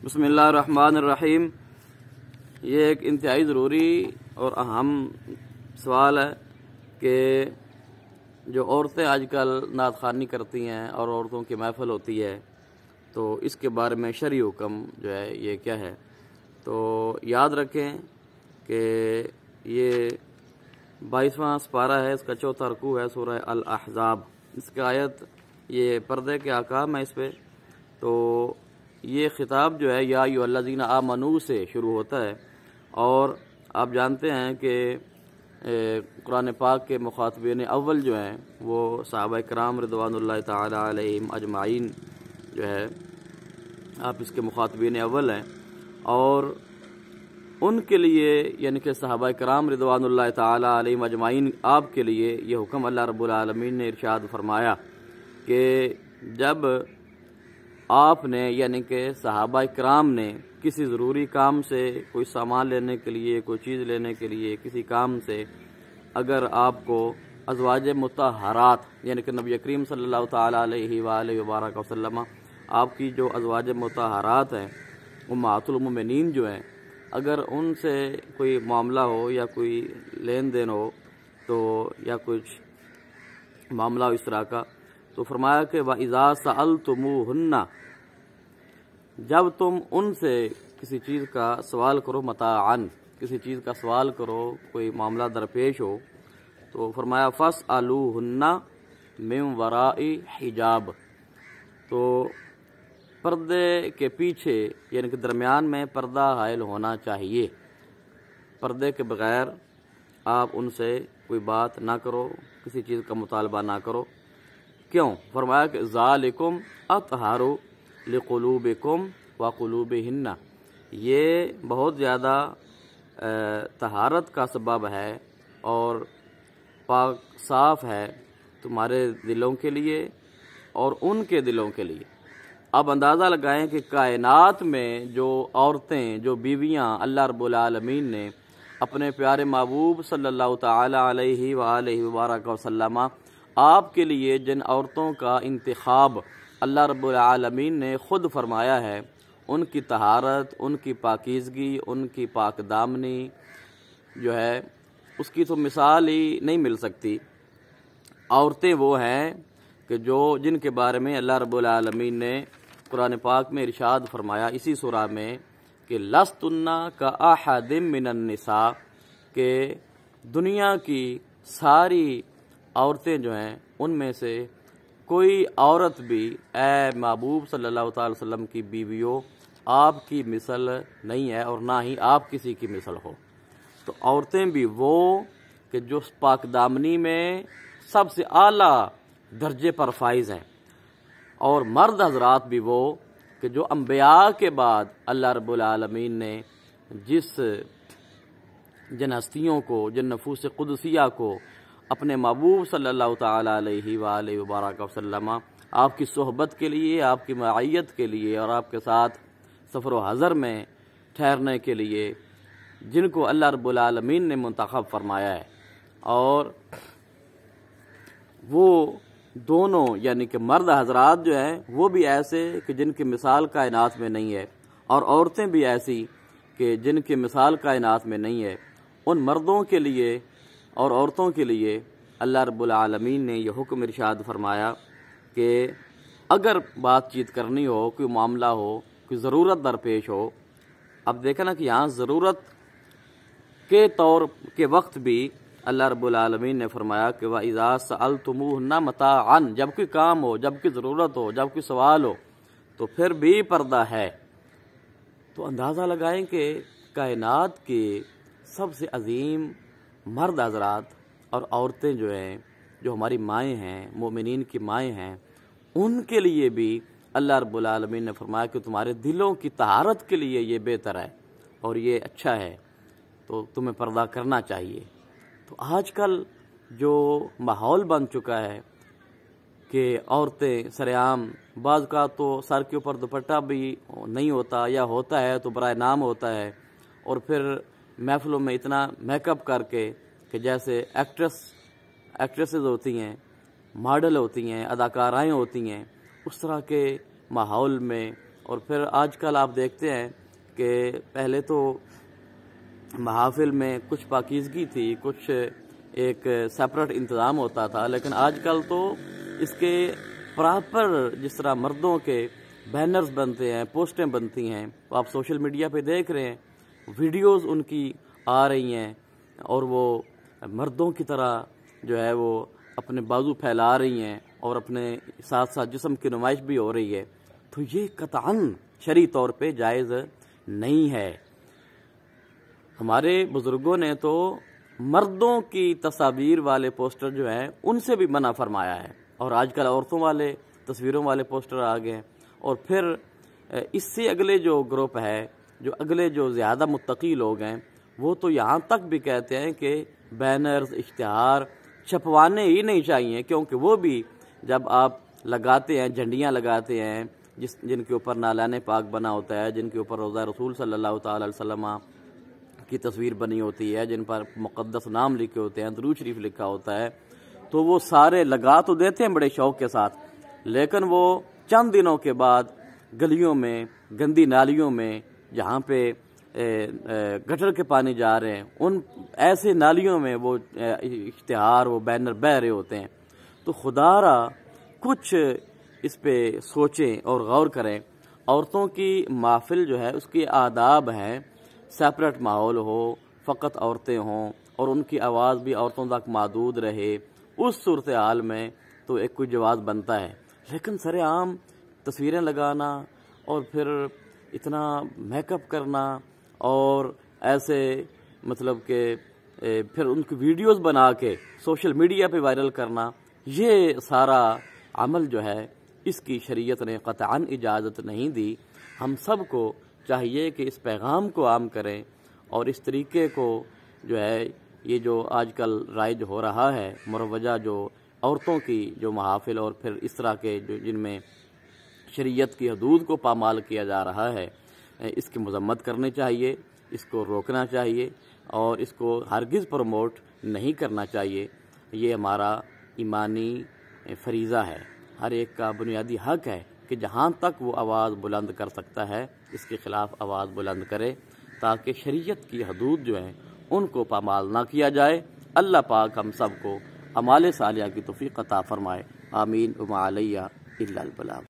بسم اللہ الرحمن الرحیم۔ یہ ایک انتہائی ضروری اور اہم سوال ہے کہ جو عورتیں آج کل نعت خوانی کرتی ہیں اور عورتوں کی محفل ہوتی ہے تو اس کے بارے میں شرعی حکم جو ہے یہ کیا ہے۔ تو یاد رکھیں کہ یہ 22واں سپارہ ہے، اس کا 4تھا رکوع ہے، سورہ الاحزاب۔ اس کی آیت یہ پردے کے احکام ہے اس پہ۔ تو یہ خطاب جو ہے یا ایھا الذین آمنوا سے شروع ہوتا ہے، اور آپ جانتے ہیں کہ قرآن پاک کے مخاطبین اول جو ہیں وہ صحابہ کرام رضوان اللہ تعالی علیہم اجمعین جو ہے، آپ اس کے مخاطبین اول ہیں، اور ان کے لیے یعنی کہ صحابہ کرام رضوان اللہ تعالی علیہم اجمعین آپ کے لیے یہ حکم اللہ رب العالمین نے ارشاد فرمایا کہ جب آپ نے یعنی کہ صحابہ کرام نے کسی ضروری کام سے، کوئی سامان لینے کے لیے، کوئی چیز لینے کے لیے، کسی کام سے اگر آپ کو ازواج مطہرات یعنی کہ نبی کریم صلی اللہ تعالی علیہ وآلہ وبارک وسلم آپ کی جو ازواج مطہرات ہیں، امہات المومنین جو ہیں، اگر ان سے کوئی معاملہ ہو یا کوئی لین دین ہو تو یا کچھ معاملہ ہو اس طرح کا، تو فرمایا کہ وَإِذَا سَأَلْتُمُوهُنَّ، جب تم ان سے کسی چیز کا سوال کرو، متاعن کسی چیز کا سوال کرو، کوئی معاملہ درپیش ہو، تو فرمایا فَاسْأَلُوهُنَّ مِنْ وَرَاءِ حِجَاب، تو پردے کے پیچھے یعنی کہ درمیان میں پردہ حائل ہونا چاہیے۔ پردے کے بغیر آپ ان سے کوئی بات نہ کرو، کسی چیز کا مطالبہ نہ کرو۔ کیوں؟ فرمایا کہ ذالکم اطہر لقلوبکم وقلوبہن، یہ بہت زیادہ طہارت کا سبب ہے اور پاک صاف ہے تمہارے دلوں کے لیے اور ان کے دلوں کے لیے۔ اب اندازہ لگائیں کہ کائنات میں جو عورتیں، جو بیویاں اللہ رب العالمین نے اپنے پیارے محبوب صلی اللہ تعالی علیہ وآلہ وبارک وسلم آپ کے لیے جن عورتوں کا انتخاب اللہ رب العالمین نے خود فرمایا ہے، ان کی طہارت، ان کی پاکیزگی، ان کی پاک دامنی جو ہے اس کی تو مثال ہی نہیں مل سکتی۔ عورتیں وہ ہیں کہ جن کے بارے میں اللہ رب العالمین نے قرآن پاک میں ارشاد فرمایا اسی سورہ میں کہ لستن کاحد من النساء، کہ دنیا کی ساری عورتیں جو ہیں ان میں سے کوئی عورت بھی اے محبوب صلی اللہ تعالی وسلم کی بیویوں آپ کی مثل نہیں ہے اور نہ ہی آپ کسی کی مثل ہو۔ تو عورتیں بھی وہ کہ جو پاک دامنی میں سب سے اعلیٰ درجے پر فائز ہیں، اور مرد حضرات بھی وہ کہ جو انبیاء کے بعد اللہ رب العالمین نے جن ہستیوں کو، جن نفوس قدسیہ کو اپنے محبوب صلی اللہ تعالی علیہ وآلہ وبارک وسلم آپ کی صحبت کے لیے، آپ کی معیت کے لیے اور آپ کے ساتھ سفر و حضر میں ٹھہرنے کے لیے جن کو اللہ رب العالمین نے منتخب فرمایا ہے، اور وہ دونوں یعنی کہ مرد حضرات جو ہیں وہ بھی ایسے کہ جن کی مثال کائنات میں نہیں ہے، اور عورتیں بھی ایسی کہ جن کی مثال کائنات میں نہیں ہے۔ ان مردوں کے لیے اور عورتوں کے لیے اللہ رب العالمین نے یہ حکم ارشاد فرمایا کہ اگر بات چیت کرنی ہو، کوئی معاملہ ہو، کوئی ضرورت درپیش ہو۔ اب دیکھیں نا کہ یہاں ضرورت کے طور کے وقت بھی اللہ رب العالمین نے فرمایا کہ وَإِذَا سَأَلْتُمُوهُنَّ مَتَاعًا، جب کوئی کام ہو، جب کوئی ضرورت ہو، جب کوئی سوال ہو تو پھر بھی پردہ ہے۔ تو اندازہ لگائیں کہ کائنات کے سب سے عظیم مرد حضرات اور عورتیں جو ہیں، جو ہماری مائیں ہیں، مومنین کی مائیں ہیں، ان کے لیے بھی اللہ رب العالمین نے فرمایا کہ تمہارے دلوں کی طہارت کے لیے یہ بہتر ہے اور یہ اچھا ہے، تو تمہیں پردہ کرنا چاہیے۔ تو آج کل جو ماحول بن چکا ہے کہ عورتیں سر عام، بعض کا تو سر کے اوپر دوپٹہ بھی نہیں ہوتا، یا ہوتا ہے تو برائے نام ہوتا ہے، اور پھر محفلوں میں اتنا میک اپ کر کے کہ جیسے ایکٹریسز ہوتی ہیں، ماڈل ہوتی ہیں، اداکارائیں ہوتی ہیں، اس طرح کے ماحول میں اور پھر آج کل آپ دیکھتے ہیں کہ پہلے تو محافل میں کچھ پاکیزگی تھی، کچھ ایک سیپریٹ انتظام ہوتا تھا، لیکن آج کل تو اس کے پراپر جس طرح مردوں کے بینرز بنتے ہیں، پوسٹیں بنتی ہیں، تو آپ سوشل میڈیا پہ دیکھ رہے ہیں ویڈیوز ان کی آ رہی ہیں اور وہ مردوں کی طرح جو ہے وہ اپنے بازو پھیلا رہی ہیں اور اپنے ساتھ ساتھ جسم کی نمائش بھی ہو رہی ہے، تو یہ قطعاً شرعی طور پہ جائز نہیں ہے۔ ہمارے بزرگوں نے تو مردوں کی تصاویر والے پوسٹر جو ہیں ان سے بھی منع فرمایا ہے، اور آج کل عورتوں والے تصویروں والے پوسٹر آ گئے ہیں۔ اور پھر اس سے اگلے جو گروپ ہے، جو اگلے جو زیادہ متقی لوگ ہیں، وہ تو یہاں تک بھی کہتے ہیں کہ بینرز، اشتہار چھپوانے ہی نہیں چاہیے، کیونکہ وہ بھی جب آپ لگاتے ہیں، جھنڈیاں لگاتے ہیں جن کے اوپر نالان پاک بنا ہوتا ہے، جن کے اوپر روضہ رسول صلی اللہ تعالی علیہ وسلم کی تصویر بنی ہوتی ہے، جن پر مقدس نام لکھے ہوتے ہیں، درود شریف لکھا ہوتا ہے، تو وہ سارے لگا تو دیتے ہیں بڑے شوق کے ساتھ، لیکن وہ چند دنوں کے بعد گلیوں میں، گندی نالیوں میں، جہاں پہ گٹر کے پانی جا رہے ہیں، ان ایسے نالیوں میں وہ اشتہار، وہ بینر بہہ رہے ہوتے ہیں۔ تو خدا را کچھ اس پہ سوچیں اور غور کریں۔ عورتوں کی محفل جو ہے اس کی آداب ہیں، سیپریٹ ماحول ہو، فقط عورتیں ہوں اور ان کی آواز بھی عورتوں تک محدود رہے، اس صورتحال میں تو ایک کوئی جواز بنتا ہے۔ لیکن سر عام تصویریں لگانا اور پھر اتنا میک اپ کرنا اور ایسے مطلب کہ پھر ان کی ویڈیوز بنا کے سوشل میڈیا پہ وائرل کرنا، یہ سارا عمل جو ہے اس کی شریعت نے قطعاً اجازت نہیں دی۔ ہم سب کو چاہیے کہ اس پیغام کو عام کریں اور اس طریقے کو جو ہے یہ جو آج کل رائج ہو رہا ہے، مروجہ جو عورتوں کی جو محافل اور پھر اس طرح کے جن میں شریعت کی حدود کو پامال کیا جا رہا ہے، اس کی مذمت کرنی چاہیے، اس کو روکنا چاہیے اور اس کو ہرگز پروموٹ نہیں کرنا چاہیے۔ یہ ہمارا ایمانی فریضہ ہے، ہر ایک کا بنیادی حق ہے کہ جہاں تک وہ آواز بلند کر سکتا ہے اس کے خلاف آواز بلند کرے، تاکہ شریعت کی حدود جو ہیں ان کو پامال نہ کیا جائے۔ اللہ پاک ہم سب کو اعمال صالحہ کی توفیق عطا فرمائے، آمین وما علیہ الا البلاغ۔